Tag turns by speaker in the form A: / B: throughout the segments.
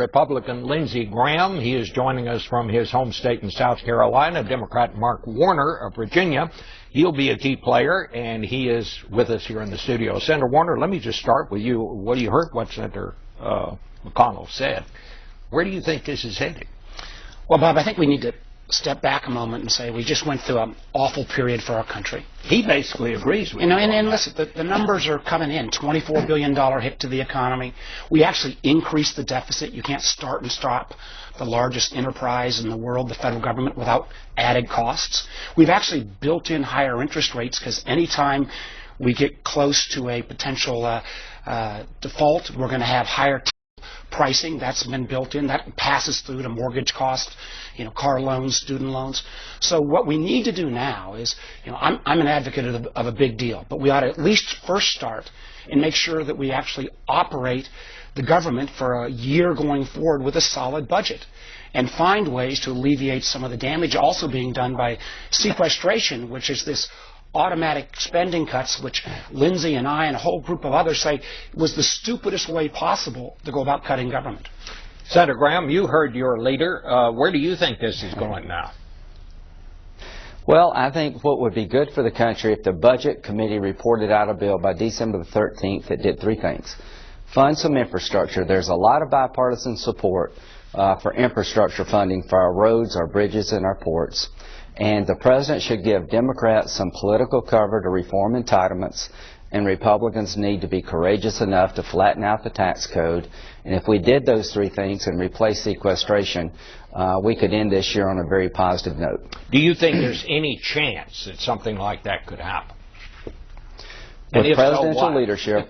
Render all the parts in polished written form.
A: Republican Lindsey Graham. He is joining us from his home state in South Carolina. Democrat Mark Warner of Virginia. He'll be a key player, and he is with us here in the studio. Senator Warner, let me just start with you. What do you heard what Senator McConnell said? Where do you think this is heading?
B: Well, Bob, I think we need to step back a moment and say we just went through an awful period for our country.
A: He basically agrees with you.
B: And listen, the numbers are coming in. $24 billion hit to the economy. We actually increased the deficit. You can't start and stop the largest enterprise in the world, the federal government, without added costs. We've actually built in higher interest rates because anytime we get close to a potential default, we're going to have higher pricing. That's been built in. That passes through to mortgage costs, car loans, student loans. So what we need to do now is, I'm an advocate of a big deal, but we ought to at least first start and make sure that we actually operate the government for a year going forward with a solid budget and find ways to alleviate some of the damage also being done by sequestration, which is this automatic spending cuts, which Lindsey and I and a whole group of others say was the stupidest way possible to go about cutting government.
A: Senator Graham, you heard your leader. Where do you think this is going now?
C: Well, I think what would be good for the country if the Budget Committee reported out a bill by December the 13th that did three things. Fund some infrastructure. There's a lot of bipartisan support for infrastructure funding for our roads, our bridges, and our ports. And the President should give Democrats some political cover to reform entitlements, and Republicans need to be courageous enough to flatten out the tax code. And if we did those three things and replace sequestration, we could end this year on a very positive note.
A: Do you think there's any chance that something like that could happen?
C: With presidential leadership,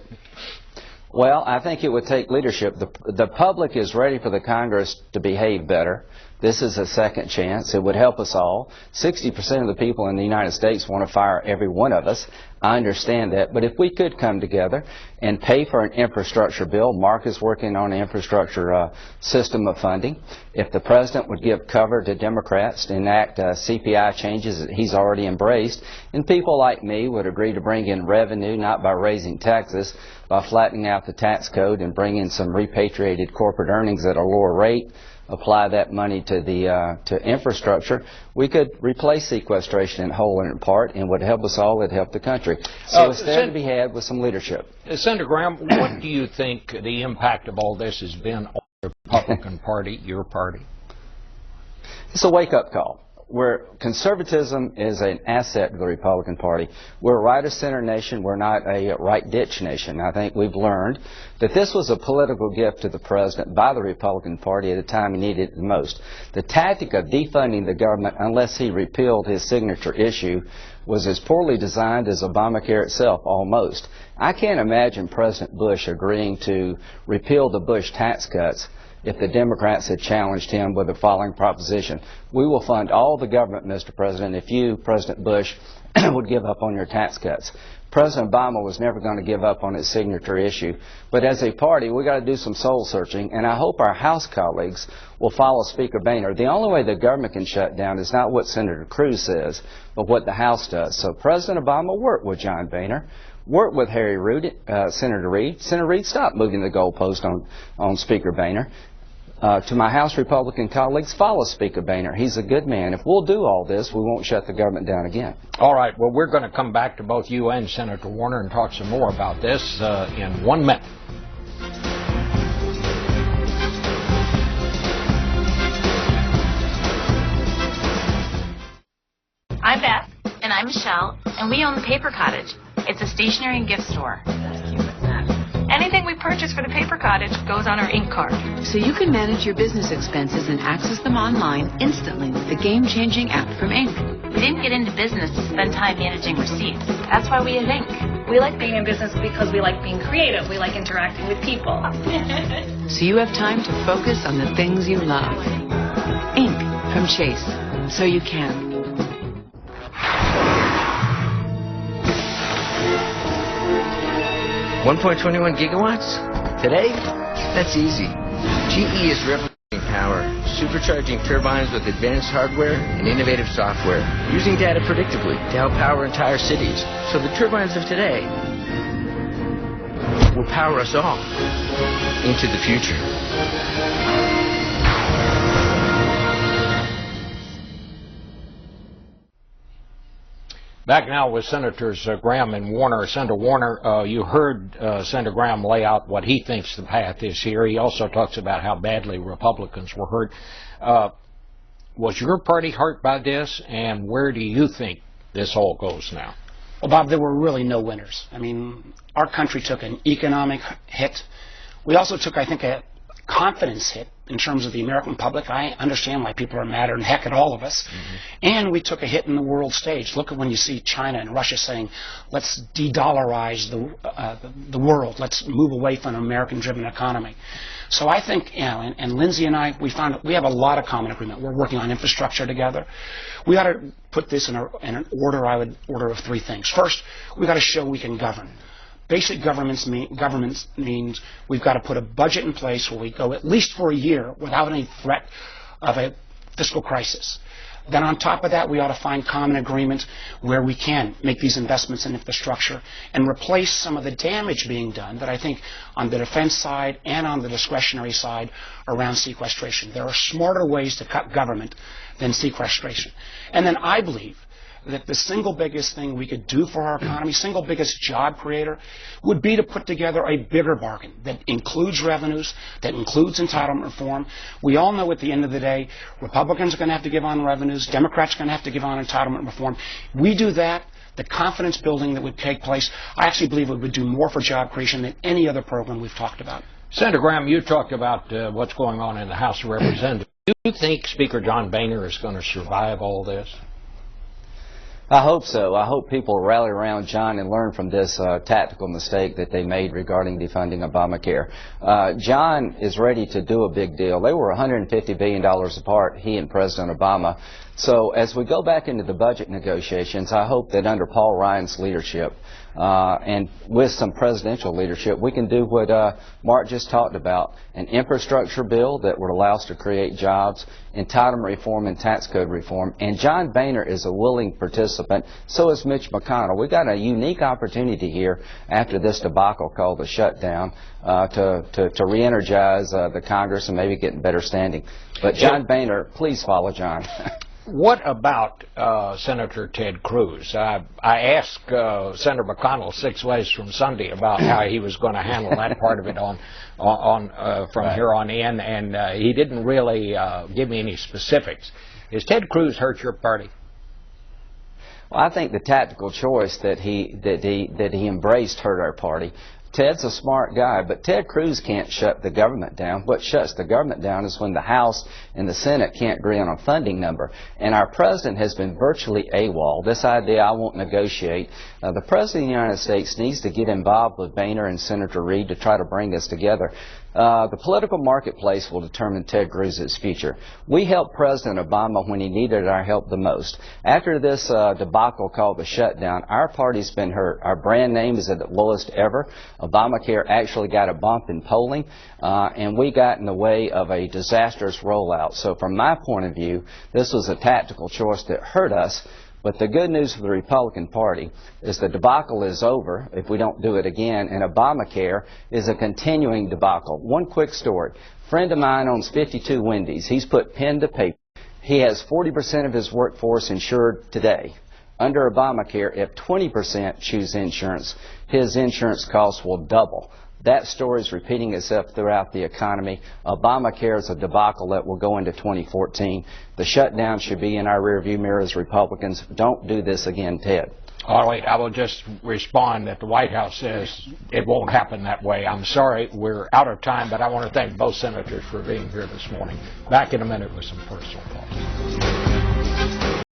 C: well, I think it would take leadership. The public is ready for the Congress to behave better. This is a second chance. It would help us all. 60% of the people in the United States want to fire every one of us. I understand that. But if we could come together and pay for an infrastructure bill, Mark is working on an infrastructure system of funding. If the President would give cover to Democrats to enact CPI changes that he's already embraced, and people like me would agree to bring in revenue not by raising taxes, by flattening out the tax code and bring in some repatriated corporate earnings at a lower rate, apply that money to to infrastructure, we could replace sequestration in whole and in part, and would help us all. It'd help the country. So it's there to be had with some leadership.
A: Senator Graham, what do you think the impact of all this has been on the Republican Party, your party?
C: It's a wake-up call. Where conservatism is an asset to the Republican Party. We're a right-of-center nation. We're not a right-ditch nation. I think we've learned that this was a political gift to the President by the Republican Party at a time he needed it the most. The tactic of defunding the government unless he repealed his signature issue was as poorly designed as Obamacare itself, almost. I can't imagine President Bush agreeing to repeal the Bush tax cuts if the Democrats had challenged him with the following proposition: we will fund all the government, Mr. President, if you, President Bush, would give up on your tax cuts. President Obama was never going to give up on his signature issue. But as a party, we got to do some soul searching, and I hope our House colleagues will follow Speaker Boehner. The only way the government can shut down is not what Senator Cruz says, but what the House does. So President Obama worked with John Boehner. Work with Senator Reid. Senator Reid, stop moving the goalpost on Speaker Boehner. To my House Republican colleagues, follow Speaker Boehner. He's a good man. If we'll do all this, we won't shut the government down again.
A: All right. Well, we're going to come back to both you and Senator Warner and talk some more about this in 1 minute.
D: I'm Beth. And I'm Michelle. And we own the Paper Cottage. It's a stationery and gift store. Anything we purchase for the Paper Cottage goes on our ink card.
E: So you can manage your business expenses and access them online instantly with the game-changing app from Ink.
D: We didn't get into business to spend time managing receipts. That's why we have Ink.
F: We like being in business because we like being creative. We like interacting with people.
E: So you have time to focus on the things you love. Ink from Chase. So you can.
G: 1.21 gigawatts? Today? That's easy. GE is replicating power, supercharging turbines with advanced hardware and innovative software, using data predictably to help power entire cities. So the turbines of today will power us all into the future.
A: Back now with Senators Graham and Warner. Senator Warner, you heard Senator Graham lay out what he thinks the path is here. He also talks about how badly Republicans were hurt. Was your party hurt by this, and where do you think this all goes now?
B: Well, Bob, there were really no winners. I mean, our country took an economic hit. We also took, I think, a confidence hit in terms of the American public. I understand why people are madder than heck at all of us. Mm-hmm. And we took a hit in the world stage. Look at when you see China and Russia saying, let's de-dollarize the world. Let's move away from an American-driven economy. So I think, you know, and Lindsey and I, we have a lot of common agreement. We're working on infrastructure together. We ought to put this in an order of three things. First, we got to show we can govern. Basic governance means we've got to put a budget in place where we go at least for a year without any threat of a fiscal crisis. Then on top of that, we ought to find common agreement where we can make these investments in infrastructure and replace some of the damage being done that I think on the defense side and on the discretionary side around sequestration. There are smarter ways to cut government than sequestration. And then I believe that the single biggest thing we could do for our economy, single biggest job creator, would be to put together a bigger bargain that includes revenues, that includes entitlement reform. We all know at the end of the day, Republicans are going to have to give on revenues, Democrats are going to have to give on entitlement reform. We do that, the confidence building that would take place, I actually believe it would do more for job creation than any other program we've talked about.
A: Senator Graham, you talked about what's going on in the House of Representatives. Do you think Speaker John Boehner is going to survive all this?
C: I hope so. I hope people rally around John and learn from this tactical mistake that they made regarding defunding Obamacare. John is ready to do a big deal. They were $150 billion apart, he and President Obama. So as we go back into the budget negotiations, I hope that under Paul Ryan's leadership and with some presidential leadership, we can do what Mark just talked about, an infrastructure bill that would allow us to create jobs, entitlement reform and tax code reform. And John Boehner is a willing participant. So is Mitch McConnell. We've got a unique opportunity here after this debacle called the shutdown to re-energize the Congress and maybe get in better standing. But John Boehner, please follow John.
A: What about Senator Ted Cruz? I asked Senator McConnell 6 ways from Sunday about how he was going to handle that part of it from here on in, and he didn't really give me any specifics. Has Ted Cruz hurt your party?
C: Well, I think the tactical choice that he embraced hurt our party. Ted's a smart guy, but Ted Cruz can't shut the government down. What shuts the government down is when the House and the Senate can't agree on a funding number. And our president has been virtually AWOL. This idea, I won't negotiate. The president of the United States needs to get involved with Boehner and Senator Reid to try to bring us together. The political marketplace will determine Ted Cruz's future. We helped President Obama when he needed our help the most. After this debacle called the shutdown, our party's been hurt. Our brand name is at the lowest ever. Obamacare actually got a bump in polling, and we got in the way of a disastrous rollout. So from my point of view, this was a tactical choice that hurt us. But the good news for the Republican Party is the debacle is over if we don't do it again, and Obamacare is a continuing debacle. One quick story. A friend of mine owns 52 Wendy's. He's put pen to paper. He has 40% of his workforce insured today. Under Obamacare, if 20% choose insurance, his insurance costs will double. That story is repeating itself throughout the economy. Obamacare is a debacle that will go into 2014. The shutdown should be in our rearview mirror as Republicans. Don't do this again, Ted.
A: All right, I will just respond that the White House says it won't happen that way. I'm sorry, we're out of time, but I want to thank both senators for being here this morning. Back in a minute with some personal thoughts.